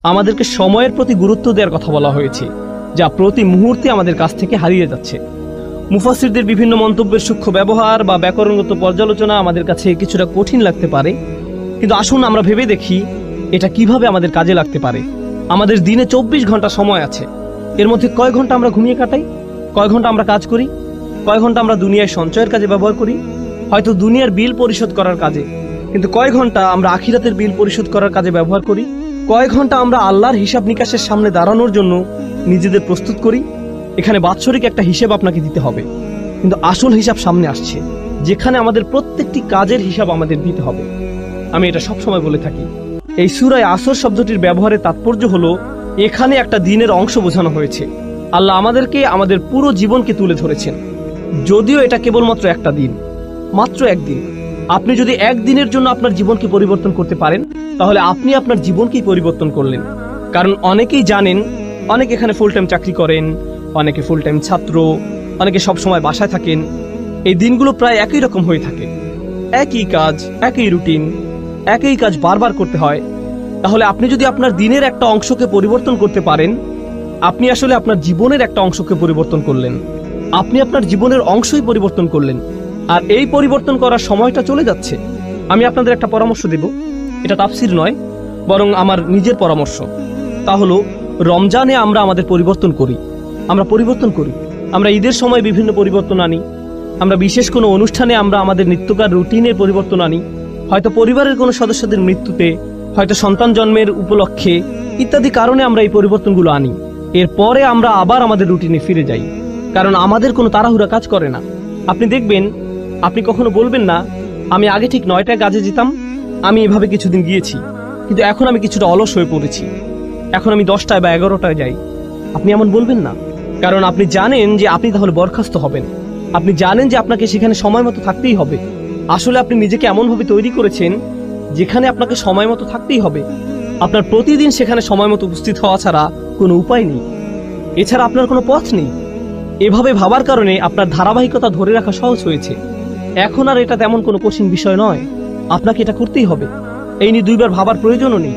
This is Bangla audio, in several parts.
আমাদেরকে সময়ের প্রতি গুরুত্ব দেওয়ার কথা বলা হয়েছে, যা প্রতি মুহূর্তে আমাদের কাছ থেকে হারিয়ে যাচ্ছে। মুফাসসিরদের বিভিন্ন মন্তব্যের সূক্ষ্ম ব্যবহার বা ব্যাকরণগত পর্যালোচনা আমাদের কাছে কিছুটা কঠিন লাগতে পারে, কিন্তু আসুন আমরা ভেবে দেখি এটা কিভাবে আমাদের কাজে লাগতে পারে। আমাদের দিনে 24 ঘন্টা সময় আছে। এর মধ্যে কয় ঘন্টা আমরা ঘুমিয়ে কাটাই, কয় ঘন্টা আমরা কাজ করি, কয় ঘন্টা আমরা দুনিয়ায় সঞ্চয়ের কাজে ব্যবহার করি, হয়তো দুনিয়ার বিল পরিশোধ করার কাজে, কিন্তু কয় ঘন্টা আমরা আখিরাতের বিল পরিশোধ করার কাজে ব্যবহার করি, কয় ঘন্টা আমরা আল্লাহর হিসাব নিকাশের সামনে দাঁড়ানোর জন্য নিজেদের প্রস্তুত করি। এখানে বাৎসরিক একটা হিসেব আপনাকে দিতে হবে, কিন্তু আসল হিসাব সামনে আসছে, যেখানে আমাদের প্রত্যেকটি কাজের হিসাব আমাদের দিতে হবে। আমি এটা সবসময় বলে থাকি, এই সূরায়ে আসর শব্দটির ব্যবহারের তাৎপর্য হলো এখানে একটা দিনের অংশ বোঝানো হয়েছে। আল্লাহ আমাদেরকে আমাদের পুরো জীবনকে তুলে ধরেছেন, যদিও এটা কেবলমাত্র একটা দিন, মাত্র একদিন। আপনি যদি একদিনের জন্য আপনার জীবনকে পরিবর্তন করতে পারেন, তাহলে আপনি আপনার জীবনকেই পরিবর্তন করলেন। কারণ অনেকেই জানেন, অনেকে এখানে ফুল টাইম চাকরি করেন, অনেকে ফুল টাইম ছাত্র, অনেকে সবসময় বাসায় থাকেন। এই দিনগুলো প্রায় একই রকম হয়ে থাকে, একই কাজ, একই রুটিন, একই কাজ বারবার করতে হয়। তাহলে আপনি যদি আপনার দিনের একটা অংশকে পরিবর্তন করতে পারেন, আপনি আসলে আপনার জীবনের একটা অংশকে পরিবর্তন করলেন। আপনি আপনার জীবনের অংশই পরিবর্তন করলেন, আর এই পরিবর্তন করার সময়টা চলে যাচ্ছে। আমি আপনাদের একটা পরামর্শ দেব, এটা তাফসীর নয়, বরং আমার নিজের পরামর্শ। তা হলো, রমজানে আমরা আমাদের পরিবর্তন করি, আমরা ঈদের সময় বিভিন্ন পরিবর্তন আনি, আমরা বিশেষ কোনো অনুষ্ঠানে আমরা আমাদের নিত্যকার রুটিনের পরিবর্তন আনি, হয়তো পরিবারের কোনো সদস্যদের মৃত্যুতে, হয়তো সন্তান জন্মের উপলক্ষে, ইত্যাদি কারণে আমরা এই পরিবর্তনগুলো আনি। এরপরে আমরা আবার আমাদের রুটিনে ফিরে যাই, কারণ আমাদের কোনো তাড়াহুড়া কাজ করে না। আপনি দেখবেন, আপনি কখনো বলবেন না, আমি আগে ঠিক 9টায় কাজে যেতাম, আমি এভাবে কিছুদিন গিয়েছি, কিন্তু এখন আমি কিছুটা অলস হয়ে পড়েছি, এখন আমি 10টায় বা 11টায় যাই। আপনি এমন বলবেন না, কারণ আপনি জানেন যে আপনি তাহলে বরখাস্ত হবেন। আপনি জানেন যে আপনাকে সেখানে সময় মতো থাকতেই হবে। আসলে আপনি নিজেকে এমনভাবে তৈরি করেছেন যেখানে আপনাকে সময় মতো থাকতেই হবে। আপনার প্রতিদিন সেখানে সময় মতো উপস্থিত হওয়া ছাড়া কোনো উপায় নেই, এছাড়া আপনার কোনো পথ নেই। এভাবে ভাবার কারণে আপনার ধারাবাহিকতা ধরে রাখা সহজ হয়েছে। এখন আর এটা তেমন কোনো কঠিন বিষয় নয়, আপনাকে এটা করতেই হবে। এই নিয়ে দুইবার ভাবার প্রয়োজনও নেই।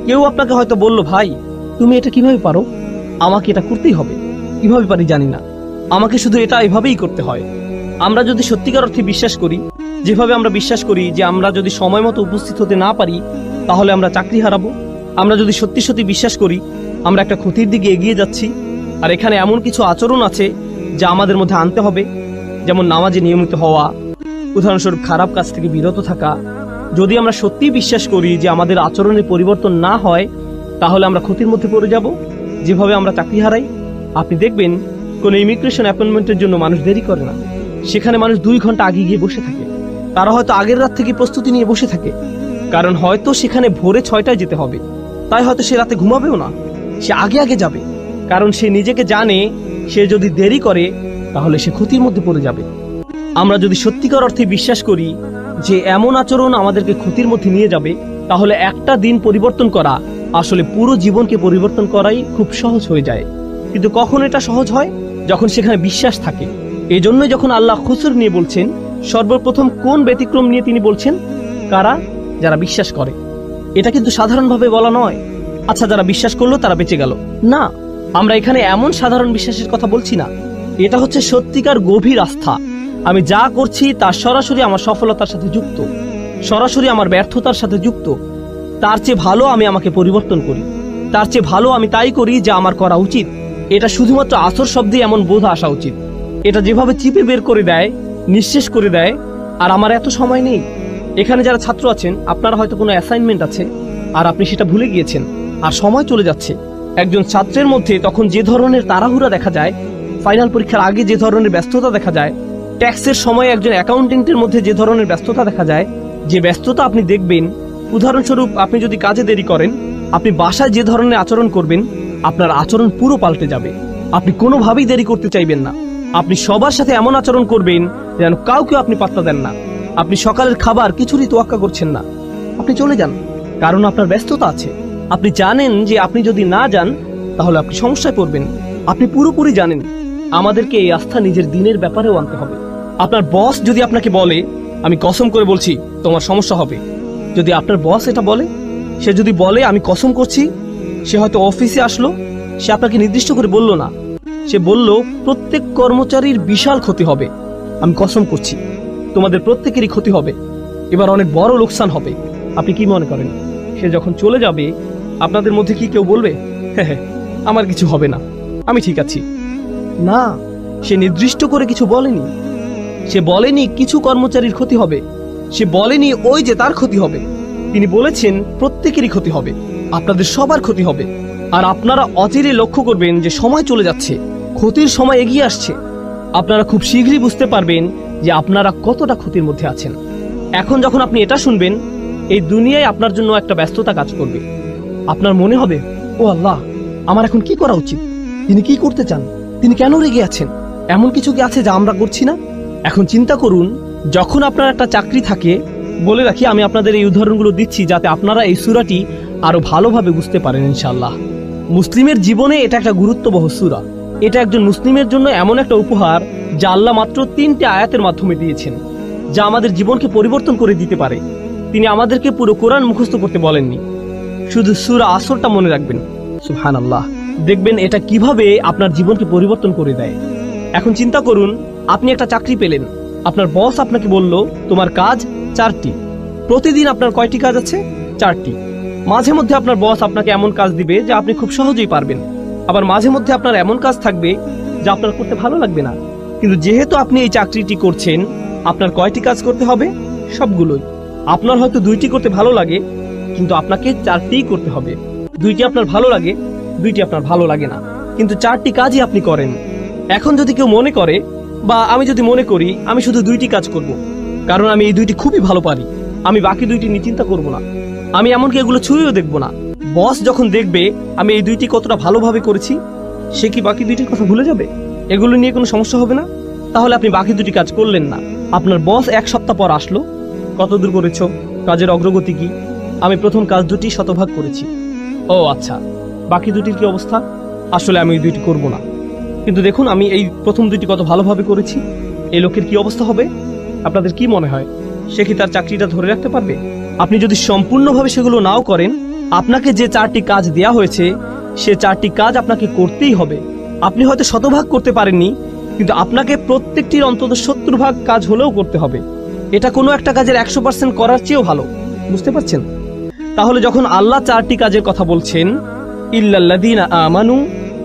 কেউ আপনাকে হয়তো বলল, ভাই তুমি এটা কিভাবে পারো? আমাকে এটা করতেই হবে। কিভাবে পারি জানি না, আমাকে শুধু এটা এভাবেই করতে হয়। আমরা যদি সত্যিকার অর্থে বিশ্বাস করি, যেভাবে আমরা বিশ্বাস করি যে আমরা যদি সময় মতো উপস্থিত হতে না পারি তাহলে আমরা চাকরি হারাবো, আমরা যদি সত্যি সত্যি বিশ্বাস করি আমরা একটা ক্ষতির দিকে এগিয়ে যাচ্ছি, আর এখানে এমন কিছু আচরণ আছে যা আমাদের মধ্যে আনতে হবে, যেমন নামাজে নিয়মিত হওয়া, উদাহরণস্বরূপ খারাপ কাজ থেকে বিরত থাকা। যদি আমরা সত্যিই বিশ্বাস করি যে আমাদের আচরণের পরিবর্তন না হয়, তাহলে আমরা ক্ষতির মধ্যে পড়ে যাব, যেভাবে আমরা চাকরি হারাই। আপনি দেখবেন, কোনো ইমিগ্রেশন অ্যাপয়েন্টমেন্টের জন্য মানুষ দেরি করে না, সেখানে মানুষ 2 ঘন্টা আগে গিয়ে বসে থাকে। তারা হয়তো আগের রাত থেকে প্রস্তুতি নিয়ে বসে থাকে, কারণ হয়তো সেখানে ভোরে 6টায় যেতে হবে, তাই হয়তো সে রাতে ঘুমাবেও না, সে আগে আগে যাবে, কারণ সে নিজেকে জানে সে যদি দেরি করে তাহলে সে ক্ষতির মধ্যে পড়ে যাবে। আমরা যদি সত্যিকার অর্থে বিশ্বাস করি যে এমন আচরণ আমাদেরকে ক্ষতির মধ্যে নিয়ে যাবে, তাহলে একটা দিন পরিবর্তন করা আসলে পুরো জীবনকে পরিবর্তন করাই খুব সহজ হয়ে যায়। কিন্তু কখন এটা সহজ হয়? যখন সেখানে বিশ্বাস থাকে। এই জন্যই যখন আল্লাহ খুসর নিয়ে বলছেন, সর্বপ্রথম কোন ব্যতিক্রম নিয়ে তিনি বলছেন? কারা? যারা বিশ্বাস করে। এটা কিন্তু সাধারণভাবে বলা নয়, আচ্ছা যারা বিশ্বাস করলো তারা বেঁচে গেল, না। আমরা এখানে এমন সাধারণ বিশ্বাসের কথা বলছি না, এটা হচ্ছে সত্যিকার গভীর আস্থা। আমি যা করছি তা সরাসরি আমার সফলতার সাথে যুক্ত, সরাসরি আমার ব্যর্থতার সাথে যুক্ত। তার চেয়ে ভালো আমি আমাকে পরিবর্তন করি, তার চেয়ে ভালো আমি তাই করি যা আমার করা উচিত। এটা শুধুমাত্র আসর শব্দে এমন বোধ আসা উচিত। এটা যেভাবে চিপে বের করে দেয়, নিঃশেষ করে দেয়, আর আমার এত সময় নেই। এখানে যারা ছাত্র আছেন, আপনারা হয়তো কোনো অ্যাসাইনমেন্ট আছে আর আপনি সেটা ভুলে গিয়েছেন, আর সময় চলে যাচ্ছে। একজন ছাত্রের মধ্যে তখন যে ধরনের তাড়াহুড়া দেখা যায়, ফাইনাল পরীক্ষার আগে যে ধরনের ব্যস্ততা দেখা যায়, ট্যাক্সের সময় একজন অ্যাকাউন্টেন্টের মধ্যে যে ধরনের ব্যস্ততা দেখা যায়, যে ব্যস্ততা আপনি দেখবেন, উদাহরণস্বরূপ আপনি যদি কাজে দেরি করেন, আপনি বাসায় যে ধরনের আচরণ করবেন, আপনার আচরণ পুরো পাল্টে যাবে। আপনি কোনোভাবেই দেরি করতে চাইবেন না, আপনি সবার সাথে এমন আচরণ করবেন যেন কাউকে আপনি পাত্তা দেন না। আপনি সকালের খাবার কিছুরই তোয়াক্কা করছেন না, আপনি চলে যান, কারণ আপনার ব্যস্ততা আছে। আপনি জানেন যে আপনি যদি না যান তাহলে আপনি সমস্যায় পড়বেন। আপনি পুরোপুরি জানেন। আমাদেরকে এই আস্থা নিজের দিনের ব্যাপারেও আনতে হবে। আপনার বস যদি আপনাকে বলে, আমি কসম করে বলছি তোমার সমস্যা হবে, যদি আপনার বস এটা বলে, সে যদি বলে আমি কসম করছি সে হয়তো অফিসে আসলো, সে আপনাকে নির্দিষ্ট করে বলল না, সে বলল প্রত্যেক কর্মচারীর বিশাল ক্ষতি হবে, আমি কসম করছি তোমাদের প্রত্যেকেরই ক্ষতি হবে, এবার অনেক বড় লোকসান হবে। আপনি কি মনে করেন সে যখন চলে যাবে আপনাদের মধ্যে কি কেউ বলবে হ্যাঁ আমার কিছু হবে না, আমি ঠিক আছি? না, সে নির্দিষ্ট করে কিছু বলেনি। সে বলেনি কিছু কর্মচারীর ক্ষতি হবে, সে বলেনি ওই যে তার ক্ষতি হবে। তিনি বলেছেন প্রত্যেকেরই ক্ষতি হবে, আপনাদের সবার ক্ষতি হবে। আর আপনারা অচিরে লক্ষ্য করবেন যে সময় চলে যাচ্ছে, ক্ষতির সময় এগিয়ে আসছে। আপনারা খুব শীঘ্রই বুঝতে পারবেন যে আপনারা কতটা ক্ষতির মধ্যে আছেন। এখন যখন আপনি এটা শুনবেন, এই দুনিয়ায় আপনার জন্য একটা ব্যস্ততা কাজ করবে। আপনার মনে হবে, ও আল্লাহ, আমার এখন কি করা উচিত? তিনি কি করতে চান? তিনি কেন রেগে আছেন? এমন কিছু কি আছে যা আমরা করছি না? এখন চিন্তা করুন, যখন আপনার একটা চাকরি থাকে, বলে রাখি আমি আপনাদের এই উদাহরণগুলো দিচ্ছি যাতে আপনারা এই সূরাটি আরো ভালোভাবে বুঝতে পারেন ইনশাআল্লাহ। মুসলিমের জীবনে এটা একটা গুরুত্ববহ সূরা। এটা একজন মুসলিমের জন্য এমন একটা উপহার যা আল্লাহ মাত্র 3টে আয়াতের মাধ্যমে দিয়েছেন, যা আমাদের জীবনকে পরিবর্তন করে দিতে পারে। তিনি আমাদেরকে পুরো কোরআন মুখস্থ করতে বলেননি, শুধু সূরা আসরটা মনে রাখবেন। সুবহানাল্লাহ, দেখবেন এটা কিভাবে আপনার জীবনকে পরিবর্তন করে দেয়। এখন চিন্তা করুন, আপনি একটা চাকরি পেলেন, আপনার বস আপনাকে বলল তোমার কাজ 4টি। প্রতিদিন আপনার কয়টি কাজ আছে? 4টি। মাঝে মধ্যে আপনার বস আপনাকে এমন কাজ দিবে যা আপনি খুব সহজেই পারবেন, আবার মাঝে মধ্যে আপনার এমন কাজ থাকবে যা আপনার করতে ভালো লাগবে না। কিন্তু যেহেতু আপনি এই চাকরিটি করছেন, আপনার কয়টি কাজ করতে হবে? সবগুলোই। আপনার হয়তো 2টি করতে ভালো লাগে, কিন্তু আপনাকে 4টিই করতে হবে। 2টি আপনার ভালো লাগে, 2টি আপনার ভালো লাগে না, কিন্তু 4টি কাজই আপনি করেন। এখন যদি কেউ মনে করে, বা আমি যদি মনে করি আমি শুধু 2টি কাজ করব, কারণ আমি এই 2টি খুবই ভালো পারি, আমি বাকি 2টি নিয়ে চিন্তা করব না, আমি এমনকি এগুলো ছুঁয়েও দেখব না। বস যখন দেখবে আমি এই 2টি কতটা ভালোভাবে করেছি, সে কি বাকি 2টির কথা ভুলে যাবে? এগুলো নিয়ে কোনো সমস্যা হবে না? তাহলে আপনি বাকি 2টি কাজ করলেন না। আপনার বস 1 সপ্তাহ পর আসলো, কত দূর করেছো, কাজের অগ্রগতি কি? আমি প্রথম কাজ 2টি শতভাগ করেছি। ও আচ্ছা, বাকি 2টির কি অবস্থা? আসলে আমি এই 2টি করব না, কিন্তু দেখুন আমি এই প্রথম 2টি কত ভালোভাবে করেছি। এই লোকের কি অবস্থা হবে? আপনাদের কি মনে হয়, সে কি তার চাকরিটা ধরে রাখতে পারবে? আপনি যদি সম্পূর্ণভাবে সেগুলো নাও করেন, আপনাকে যে 4টি কাজ দেয়া হয়েছে, সে 4টি কাজ আপনাকে করতেই হবে। আপনি হয়তো শতভাগ করতে পারেননি, কিন্তু আপনাকে প্রত্যেকটির অন্তত 70 ভাগ কাজ হলেও করতে হবে। এটা কোনো একটা কাজের 100% করার চেয়েও ভালো। বুঝতে পারছেন? তাহলে যখন আল্লাহ 4টি কাজের কথা বলছেন, ইল্লাল্লাযীনা আমানু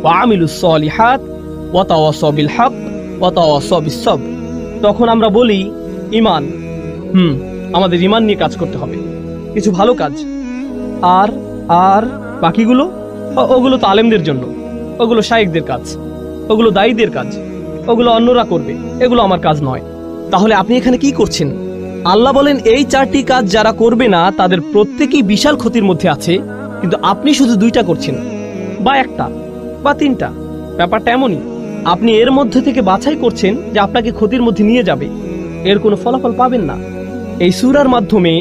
ওয়া আমিলুস সলিহাত ওয়া তাওয়াসাউ বিল হক ওয়া তাওয়াসাউ বিস সবর, তখন আমরা বলি ঈমান। আমাদের ঈমান নিয়ে কাজ করতে হবে, কিছু ভালো কাজ। আর আর বাকিগুলো, ওগুলো তো আলেমদের জন্য, ওগুলো শায়েখদের কাজ, ওগুলো দায়ীদের কাজ, ওগুলো অন্যরা করবে, এগুলো আমার কাজ নয়। তাহলে আপনি এখানে কি করছেন? আল্লাহ বলেন এই 4টি কাজ যারা করবে না তাদের প্রত্যেকেই বিশাল ক্ষতির মধ্যে আছে, কিন্তু আপনি শুধু 2টা করছেন, বা 1টা বা 3টা। ব্যাপারটা এমনই, আপনি এর মধ্যে থেকে বাছাই করছেন যে আপনাকে ক্ষতির মধ্যে নিয়ে যাবে, এর কোনো ফলাফল পাবেন না। এই সূরার মাধ্যমে